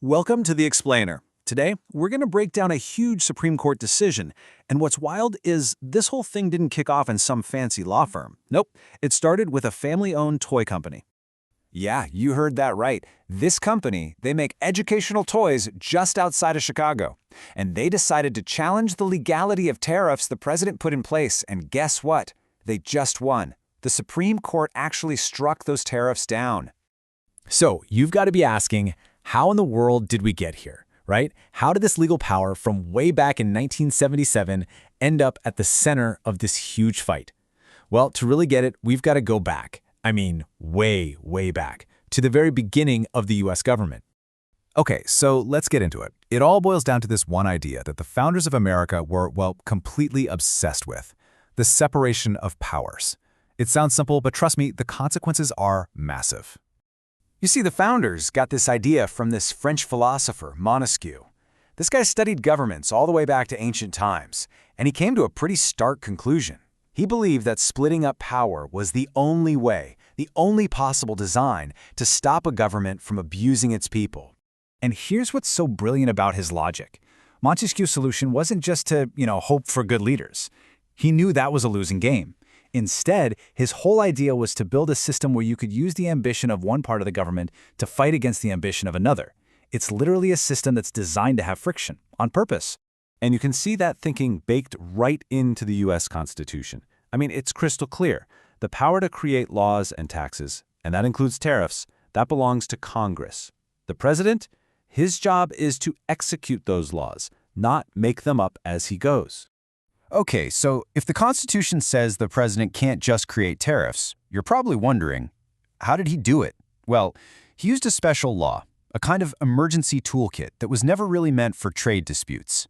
Welcome to The Explainer. Today, we're going to break down a huge Supreme Court decision, and what's wild is this whole thing didn't kick off in some fancy law firm. Nope, it started with a family-owned toy company. Yeah, you heard that right. This company, they make educational toys just outside of Chicago. And they decided to challenge the legality of tariffs the president put in place, and guess what? They just won. The Supreme Court actually struck those tariffs down. So you've got to be asking, how in the world did we get here, right? How did this legal power from way back in 1977 end up at the center of this huge fight? Well, to really get it, we've got to go back. I mean, way, way back, to the very beginning of the U.S. government. Okay, so let's get into it. It all boils down to this one idea that the founders of America were, well, completely obsessed with: the separation of powers. It sounds simple, but trust me, the consequences are massive. You see, the founders got this idea from this French philosopher, Montesquieu. This guy studied governments all the way back to ancient times, and he came to a pretty stark conclusion. He believed that splitting up power was the only way, the only possible design to stop a government from abusing its people. And here's what's so brilliant about his logic. Montesquieu's solution wasn't just to, hope for good leaders. He knew that was a losing game. Instead, his whole idea was to build a system where you could use the ambition of one part of the government to fight against the ambition of another. It's literally a system that's designed to have friction, on purpose. And you can see that thinking baked right into the U.S. Constitution. I mean, it's crystal clear. The power to create laws and taxes, and that includes tariffs, that belongs to Congress. The president, his job is to execute those laws, not make them up as he goes. Okay, so if the Constitution says the president can't just create tariffs, you're probably wondering, how did he do it? Well, he used a special law, a kind of emergency toolkit that was never really meant for trade disputes.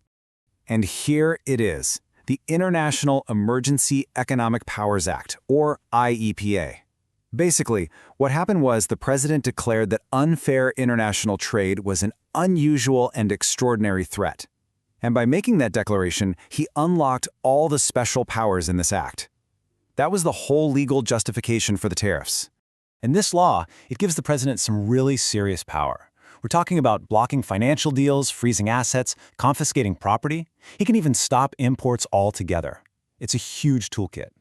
And here it is, the International Emergency Economic Powers Act, or IEPA. Basically, what happened was the president declared that unfair international trade was an unusual and extraordinary threat. And by making that declaration, he unlocked all the special powers in this act. That was the whole legal justification for the tariffs. In this law, it gives the president some really serious power. We're talking about blocking financial deals, freezing assets, confiscating property. He can even stop imports altogether. It's a huge toolkit.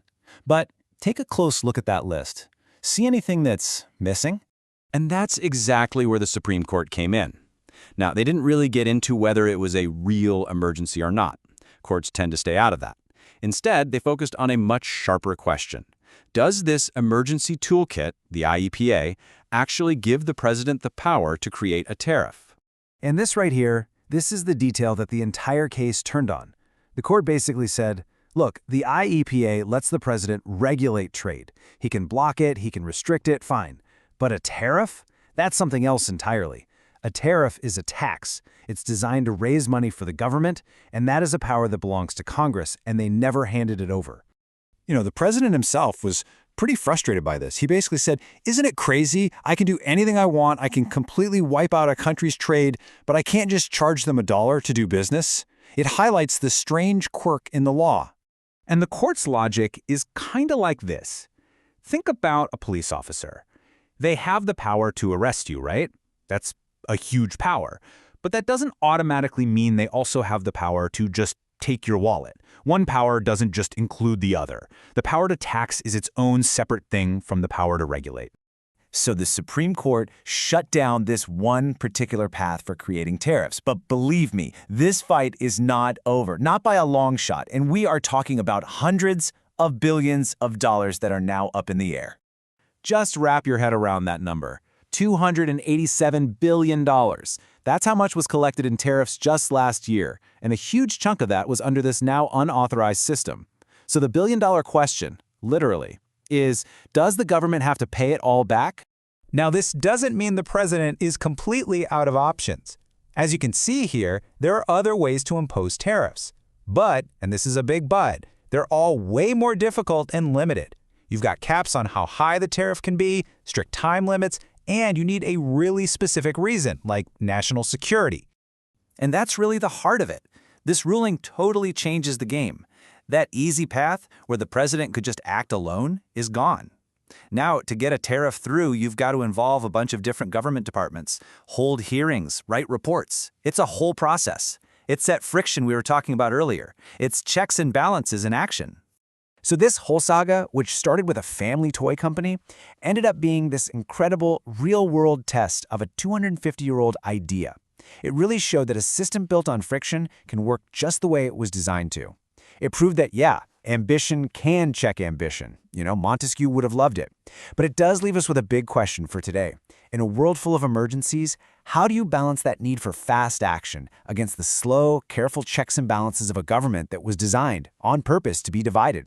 But take a close look at that list. See anything that's missing? And that's exactly where the Supreme Court came in. Now, they didn't really get into whether it was a real emergency or not. Courts tend to stay out of that. Instead, they focused on a much sharper question. Does this emergency toolkit, the IEPA, actually give the president the power to create a tariff? And this right here, this is the detail that the entire case turned on. The court basically said, look, the IEPA lets the president regulate trade. He can block it, he can restrict it, fine. But a tariff? That's something else entirely. A tariff is a tax. It's designed to raise money for the government, and that is a power that belongs to Congress, and they never handed it over. The president himself was pretty frustrated by this. He basically said, isn't it crazy? I can do anything I want. I can completely wipe out a country's trade, but I can't just charge them $1 to do business. It highlights the strange quirk in the law. And the court's logic is kind of like this. Think about a police officer. They have the power to arrest you, right? That's a huge power. But that doesn't automatically mean they also have the power to just take your wallet. One power doesn't just include the other. The power to tax is its own separate thing from the power to regulate. So the Supreme Court shut down this one particular path for creating tariffs. But believe me, this fight is not over, not by a long shot. And we are talking about hundreds of billions of dollars that are now up in the air. Just wrap your head around that number. $287 billion. That's how much was collected in tariffs just last year, and a huge chunk of that was under this now unauthorized system. So the billion-dollar question, literally, is, does the government have to pay it all back? Now, this doesn't mean the president is completely out of options. As you can see here, there are other ways to impose tariffs. But, and this is a big but, they're all way more difficult and limited. You've got caps on how high the tariff can be, strict time limits, and you need a really specific reason, like national security. And that's really the heart of it. This ruling totally changes the game. That easy path where the president could just act alone is gone. Now, to get a tariff through, you've got to involve a bunch of different government departments, hold hearings, write reports. It's a whole process. It's that friction we were talking about earlier. It's checks and balances in action. So this whole saga, which started with a family toy company, ended up being this incredible real-world test of a 250-year-old idea. It really showed that a system built on friction can work just the way it was designed to. It proved that, yeah, ambition can check ambition. Montesquieu would have loved it. But it does leave us with a big question for today. In a world full of emergencies, how do you balance that need for fast action against the slow, careful checks and balances of a government that was designed, on purpose, to be divided?